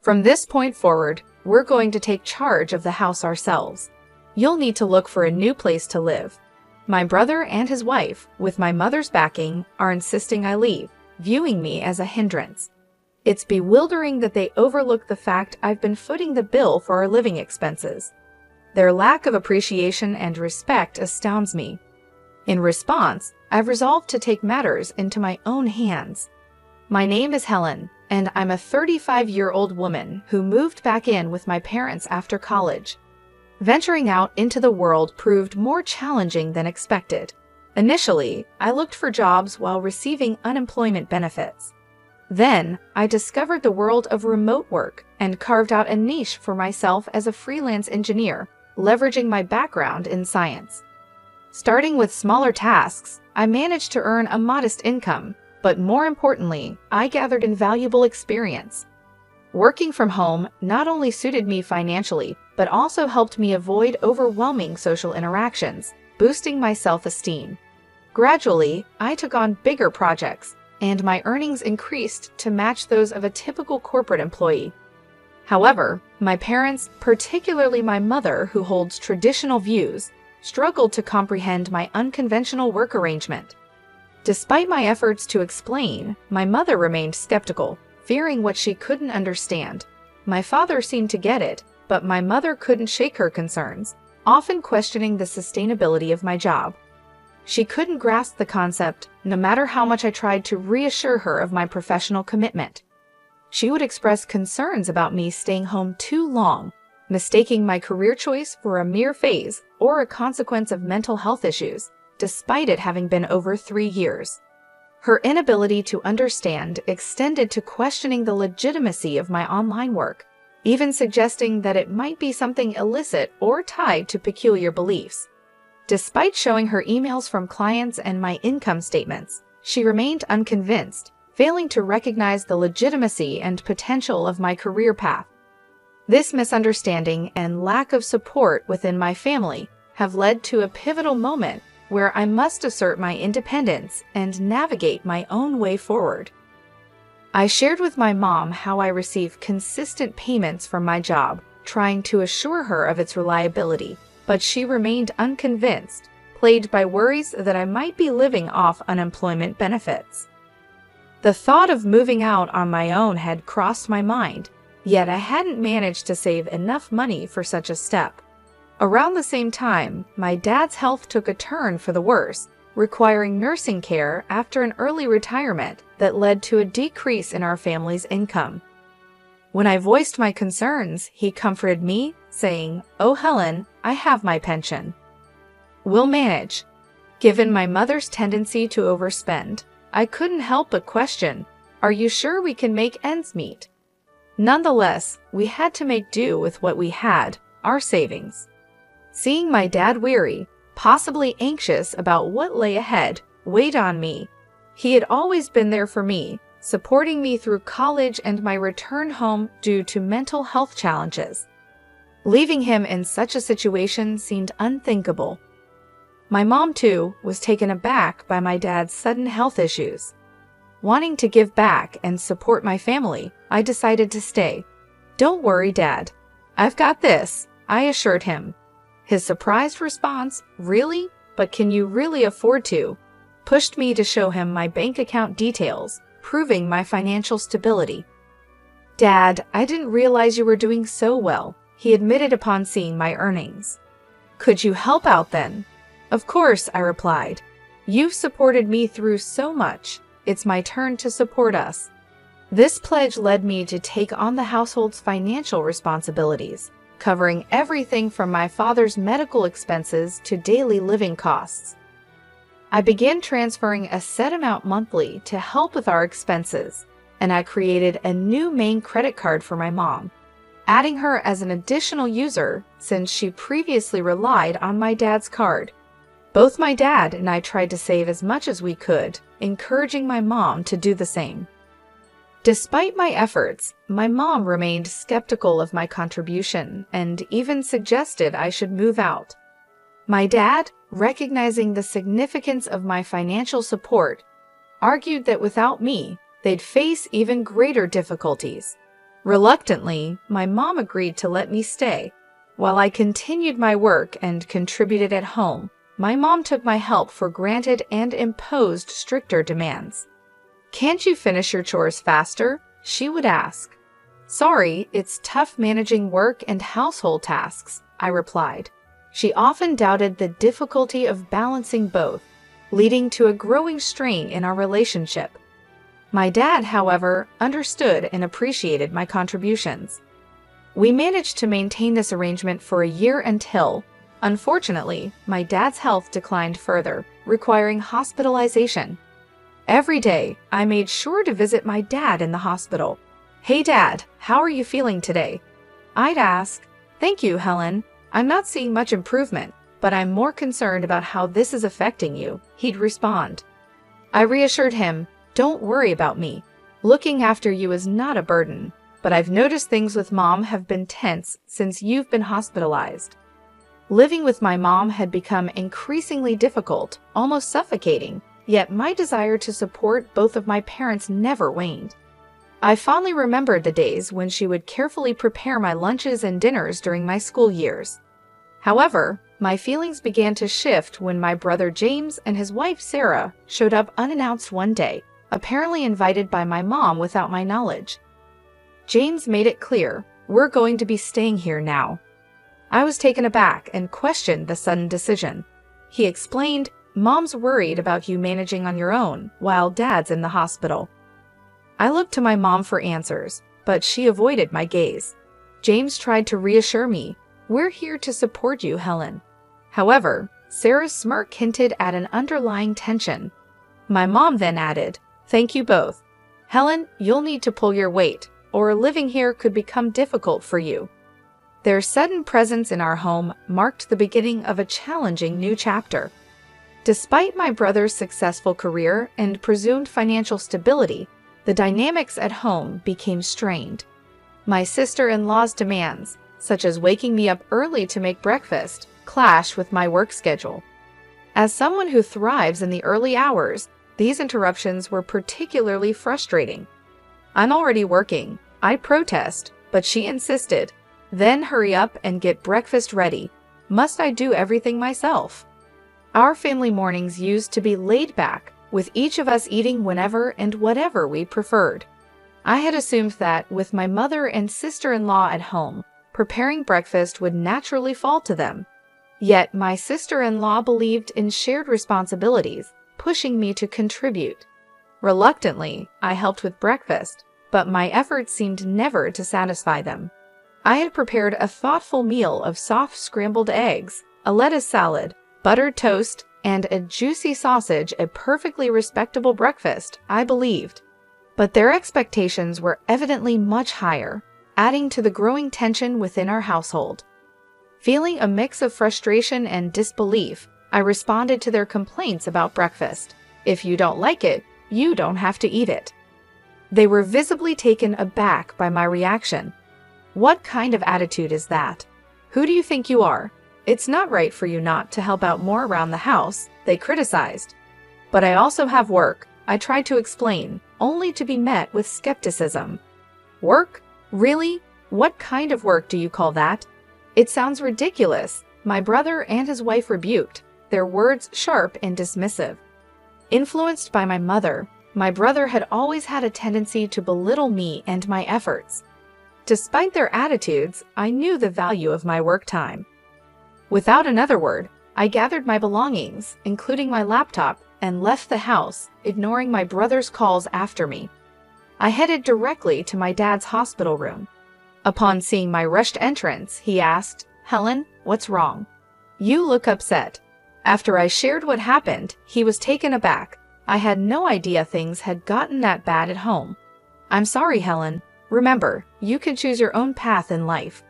From this point forward, we're going to take charge of the house ourselves. You'll need to look for a new place to live. My brother and his wife, with my mother's backing, are insisting I leave, viewing me as a hindrance. It's bewildering that they overlook the fact I've been footing the bill for our living expenses. Their lack of appreciation and respect astounds me. In response, I've resolved to take matters into my own hands. My name is Helen, and I'm a 35-year-old woman who moved back in with my parents after college. Venturing out into the world proved more challenging than expected. Initially, I looked for jobs while receiving unemployment benefits. Then, I discovered the world of remote work and carved out a niche for myself as a freelance engineer, leveraging my background in science. Starting with smaller tasks, I managed to earn a modest income, but more importantly, I gathered invaluable experience. Working from home not only suited me financially, but also helped me avoid overwhelming social interactions, boosting my self-esteem. Gradually, I took on bigger projects, and my earnings increased to match those of a typical corporate employee. However, my parents, particularly my mother who holds traditional views, struggled to comprehend my unconventional work arrangement. Despite my efforts to explain, my mother remained skeptical, fearing what she couldn't understand. My father seemed to get it, but my mother couldn't shake her concerns, often questioning the sustainability of my job. She couldn't grasp the concept, no matter how much I tried to reassure her of my professional commitment. She would express concerns about me staying home too long, mistaking my career choice for a mere phase or a consequence of mental health issues, despite it having been over 3 years. Her inability to understand extended to questioning the legitimacy of my online work, even suggesting that it might be something illicit or tied to peculiar beliefs. Despite showing her emails from clients and my income statements, she remained unconvinced, failing to recognize the legitimacy and potential of my career path. This misunderstanding and lack of support within my family have led to a pivotal moment where I must assert my independence and navigate my own way forward. I shared with my mom how I receive consistent payments from my job, trying to assure her of its reliability, but she remained unconvinced, plagued by worries that I might be living off unemployment benefits. The thought of moving out on my own had crossed my mind, yet I hadn't managed to save enough money for such a step. Around the same time, my dad's health took a turn for the worse, requiring nursing care after an early retirement that led to a decrease in our family's income. When I voiced my concerns, he comforted me, saying, "Oh, Helen, I have my pension. We'll manage." Given my mother's tendency to overspend, I couldn't help but question, "Are you sure we can make ends meet?" Nonetheless, we had to make do with what we had, our savings. Seeing my dad weary, possibly anxious about what lay ahead, weighed on me. He had always been there for me, supporting me through college and my return home due to mental health challenges. Leaving him in such a situation seemed unthinkable. My mom, too, was taken aback by my dad's sudden health issues. Wanting to give back and support my family, I decided to stay. "Don't worry, Dad. I've got this," I assured him. His surprised response, "Really? But can you really afford to?" pushed me to show him my bank account details, proving my financial stability. "Dad, I didn't realize you were doing so well," he admitted upon seeing my earnings. "Could you help out then?" "Of course," I replied. "You've supported me through so much. It's my turn to support us." This pledge led me to take on the household's financial responsibilities, covering everything from my father's medical expenses to daily living costs. I began transferring a set amount monthly to help with our expenses, and I created a new main credit card for my mom, adding her as an additional user since she previously relied on my dad's card. Both my dad and I tried to save as much as we could, encouraging my mom to do the same. Despite my efforts, my mom remained skeptical of my contribution and even suggested I should move out. My dad, recognizing the significance of my financial support, argued that without me, they'd face even greater difficulties. Reluctantly, my mom agreed to let me stay. While I continued my work and contributed at home, my mom took my help for granted and imposed stricter demands. "Can't you finish your chores faster?" she would ask. "Sorry, it's tough managing work and household tasks," I replied. She often doubted the difficulty of balancing both, leading to a growing strain in our relationship. My dad, however, understood and appreciated my contributions. We managed to maintain this arrangement for a year until, unfortunately, my dad's health declined further, requiring hospitalization. Every day, I made sure to visit my dad in the hospital. "Hey Dad, how are you feeling today?" I'd ask. "Thank you, Helen. I'm not seeing much improvement, but I'm more concerned about how this is affecting you," he'd respond. I reassured him, "Don't worry about me. Looking after you is not a burden, but I've noticed things with Mom have been tense since you've been hospitalized." Living with my mom had become increasingly difficult, almost suffocating, yet my desire to support both of my parents never waned. I fondly remembered the days when she would carefully prepare my lunches and dinners during my school years. However, my feelings began to shift when my brother James and his wife Sarah showed up unannounced one day, apparently invited by my mom without my knowledge. James made it clear, "We're going to be staying here now." I was taken aback and questioned the sudden decision. He explained, "Mom's worried about you managing on your own while Dad's in the hospital." I looked to my mom for answers, but she avoided my gaze. James tried to reassure me, "We're here to support you, Helen." However, Sarah's smirk hinted at an underlying tension. My mom then added, "Thank you both. Helen, you'll need to pull your weight, or living here could become difficult for you." Their sudden presence in our home marked the beginning of a challenging new chapter. Despite my brother's successful career and presumed financial stability, the dynamics at home became strained. My sister-in-law's demands, such as waking me up early to make breakfast, clashed with my work schedule. As someone who thrives in the early hours, these interruptions were particularly frustrating. "I'm already working," I protest, but she insisted. "Then hurry up and get breakfast ready. Must I do everything myself?" Our family mornings used to be laid back, with each of us eating whenever and whatever we preferred. I had assumed that, with my mother and sister-in-law at home, preparing breakfast would naturally fall to them. Yet my sister-in-law believed in shared responsibilities, pushing me to contribute. Reluctantly, I helped with breakfast, but my efforts seemed never to satisfy them. I had prepared a thoughtful meal of soft scrambled eggs, a lettuce salad, buttered toast, and a juicy sausage, a perfectly respectable breakfast, I believed. But their expectations were evidently much higher, adding to the growing tension within our household. Feeling a mix of frustration and disbelief, I responded to their complaints about breakfast. "If you don't like it, you don't have to eat it." They were visibly taken aback by my reaction. "What kind of attitude is that? Who do you think you are? It's not right for you not to help out more around the house," they criticized. "But I also have work," I tried to explain, only to be met with skepticism. "Work? Really? What kind of work do you call that? It sounds ridiculous," my brother and his wife rebuked, their words sharp and dismissive. Influenced by my mother, my brother had always had a tendency to belittle me and my efforts. Despite their attitudes, I knew the value of my work time. Without another word, I gathered my belongings, including my laptop, and left the house, ignoring my brother's calls after me. I headed directly to my dad's hospital room. Upon seeing my rushed entrance, he asked, "Helen, what's wrong? You look upset." After I shared what happened, he was taken aback. I had no idea things had gotten that bad at home. "I'm sorry, Helen. Remember, you can choose your own path in life."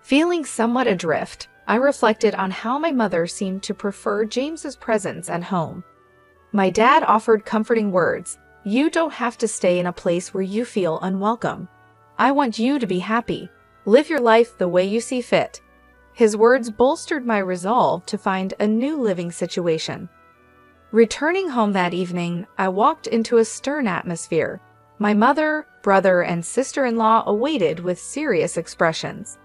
Feeling somewhat adrift, I reflected on how my mother seemed to prefer James's presence at home. My dad offered comforting words. "You don't have to stay in a place where you feel unwelcome. I want you to be happy. Live your life the way you see fit." His words bolstered my resolve to find a new living situation. Returning home that evening, I walked into a stern atmosphere. My mother, brother, and sister-in-law awaited with serious expressions.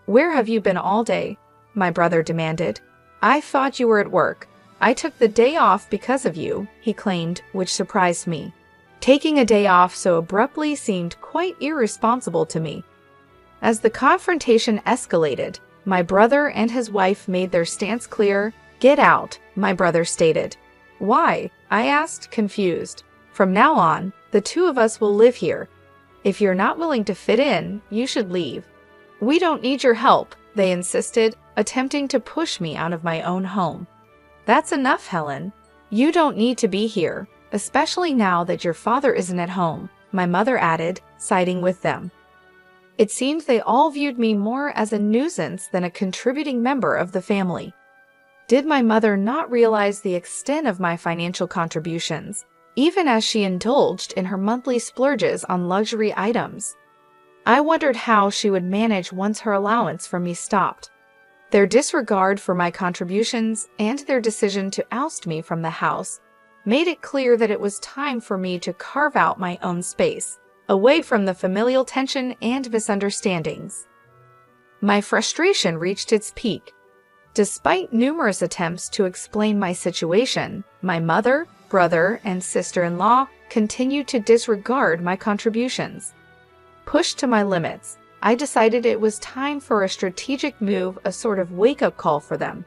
"Where have you been all day?" my brother demanded. "I thought you were at work. I took the day off because of you," he claimed, which surprised me. Taking a day off so abruptly seemed quite irresponsible to me. As the confrontation escalated, my brother and his wife made their stance clear. "Get out," my brother stated. "Why?" I asked, confused. "From now on, the two of us will live here. If you're not willing to fit in, you should leave." "We don't need your help," they insisted, attempting to push me out of my own home. "That's enough, Helen. You don't need to be here, especially now that your father isn't at home," my mother added, siding with them. It seemed they all viewed me more as a nuisance than a contributing member of the family. Did my mother not realize the extent of my financial contributions, even as she indulged in her monthly splurges on luxury items? I wondered how she would manage once her allowance from me stopped. Their disregard for my contributions and their decision to oust me from the house made it clear that it was time for me to carve out my own space, away from the familial tension and misunderstandings. My frustration reached its peak. Despite numerous attempts to explain my situation, my mother, brother, and sister-in-law continued to disregard my contributions. Pushed to my limits, I decided it was time for a strategic move, a sort of wake-up call for them.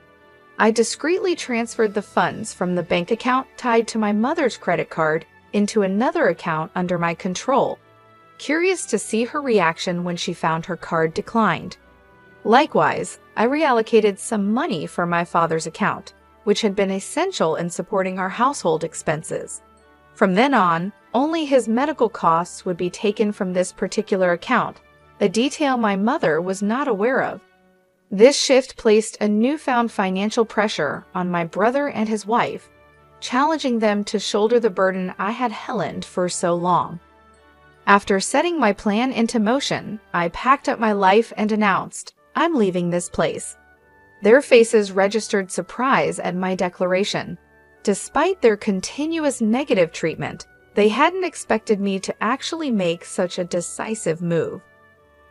I discreetly transferred the funds from the bank account tied to my mother's credit card into another account under my control, curious to see her reaction when she found her card declined. Likewise, I reallocated some money from my father's account, which had been essential in supporting our household expenses. From then on, only his medical costs would be taken from this particular account, a detail my mother was not aware of. This shift placed a newfound financial pressure on my brother and his wife, challenging them to shoulder the burden I had held for so long. After setting my plan into motion, I packed up my life and announced, "I'm leaving this place." Their faces registered surprise at my declaration. Despite their continuous negative treatment, they hadn't expected me to actually make such a decisive move.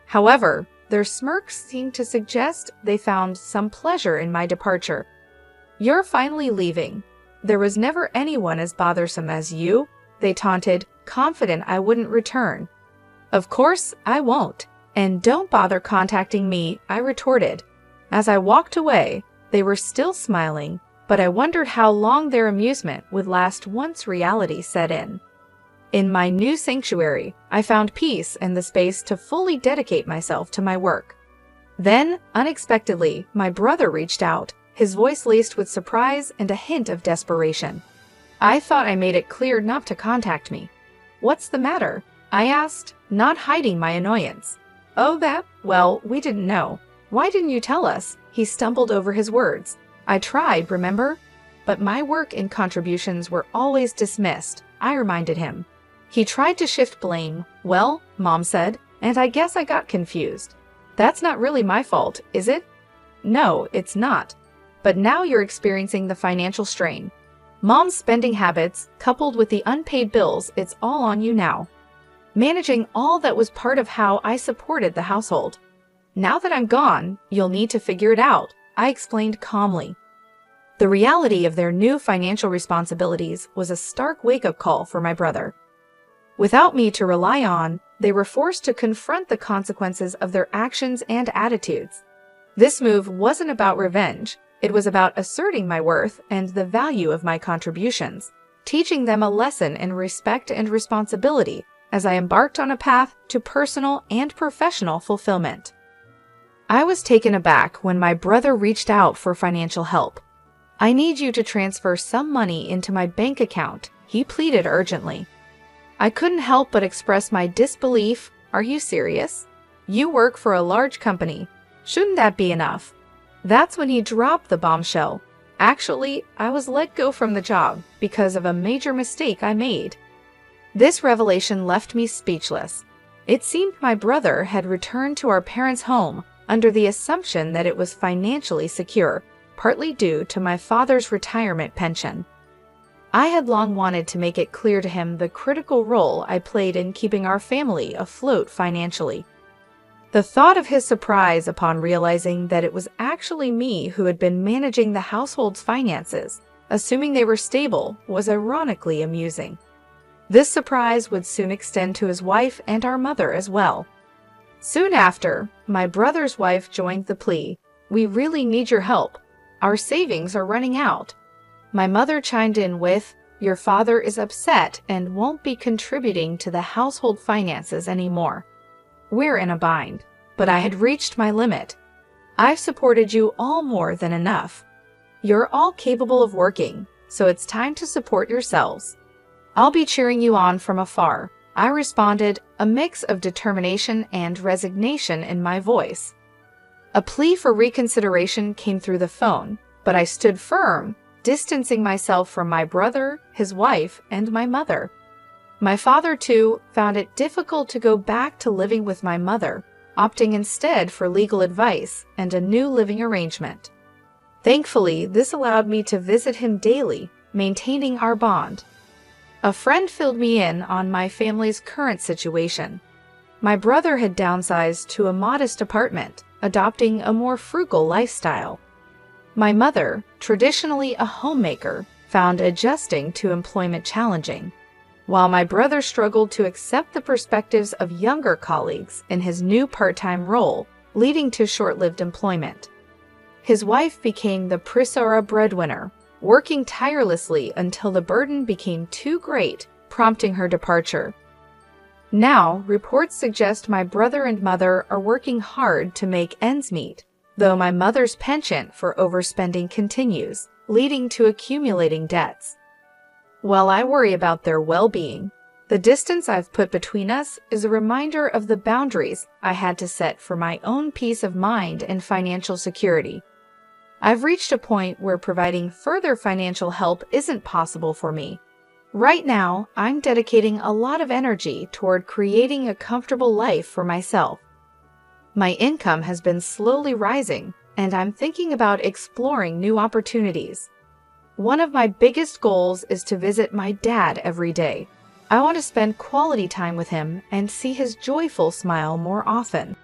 However, their smirks seemed to suggest they found some pleasure in my departure. "You're finally leaving. There was never anyone as bothersome as you," they taunted, confident I wouldn't return. "Of course, I won't. And don't bother contacting me," I retorted. As I walked away, they were still smiling, but I wondered how long their amusement would last once reality set in. In my new sanctuary, I found peace and the space to fully dedicate myself to my work. Then, unexpectedly, my brother reached out, his voice laced with surprise and a hint of desperation. "I thought I made it clear not to contact me." "What's the matter?" I asked, not hiding my annoyance. "Oh, that? Well, we didn't know. Why didn't you tell us?" He stumbled over his words. "I tried, remember? But my work and contributions were always dismissed," I reminded him. He tried to shift blame. "Well," Mom said, and I guess I got confused. "That's not really my fault, is it?" "No, it's not. But now you're experiencing the financial strain. Mom's spending habits, coupled with the unpaid bills, it's all on you now. Managing all that was part of how I supported the household. Now that I'm gone, you'll need to figure it out," I explained calmly. The reality of their new financial responsibilities was a stark wake-up call for my brother. Without me to rely on, they were forced to confront the consequences of their actions and attitudes. This move wasn't about revenge. It was about asserting my worth and the value of my contributions, teaching them a lesson in respect and responsibility as I embarked on a path to personal and professional fulfillment. I was taken aback when my brother reached out for financial help. "I need you to transfer some money into my bank account," he pleaded urgently. I couldn't help but express my disbelief. "Are you serious? You work for a large company. Shouldn't that be enough?" That's when he dropped the bombshell. "Actually, I was let go from the job because of a major mistake I made." This revelation left me speechless. It seemed my brother had returned to our parents' home under the assumption that it was financially secure, partly due to my father's retirement pension. I had long wanted to make it clear to him the critical role I played in keeping our family afloat financially. The thought of his surprise upon realizing that it was actually me who had been managing the household's finances, assuming they were stable, was ironically amusing. This surprise would soon extend to his wife and our mother as well. Soon after, my brother's wife joined the plea, "We really need your help. Our savings are running out." My mother chimed in with, "Your father is upset and won't be contributing to the household finances anymore. We're in a bind." But I had reached my limit. "I've supported you all more than enough. You're all capable of working, so it's time to support yourselves. I'll be cheering you on from afar," I responded, a mix of determination and resignation in my voice. A plea for reconsideration came through the phone, but I stood firm, distancing myself from my brother, his wife, and my mother. My father, too, found it difficult to go back to living with my mother, opting instead for legal advice and a new living arrangement. Thankfully, this allowed me to visit him daily, maintaining our bond. A friend filled me in on my family's current situation. My brother had downsized to a modest apartment, adopting a more frugal lifestyle. My mother, traditionally a homemaker, found adjusting to employment challenging, while my brother struggled to accept the perspectives of younger colleagues in his new part-time role, leading to short-lived employment. His wife became the Prisora breadwinner, working tirelessly until the burden became too great, prompting her departure. Now, reports suggest my brother and mother are working hard to make ends meet, though my mother's penchant for overspending continues, leading to accumulating debts. While I worry about their well-being, the distance I've put between us is a reminder of the boundaries I had to set for my own peace of mind and financial security. I've reached a point where providing further financial help isn't possible for me. Right now, I'm dedicating a lot of energy toward creating a comfortable life for myself. My income has been slowly rising, and I'm thinking about exploring new opportunities. One of my biggest goals is to visit my dad every day. I want to spend quality time with him and see his joyful smile more often.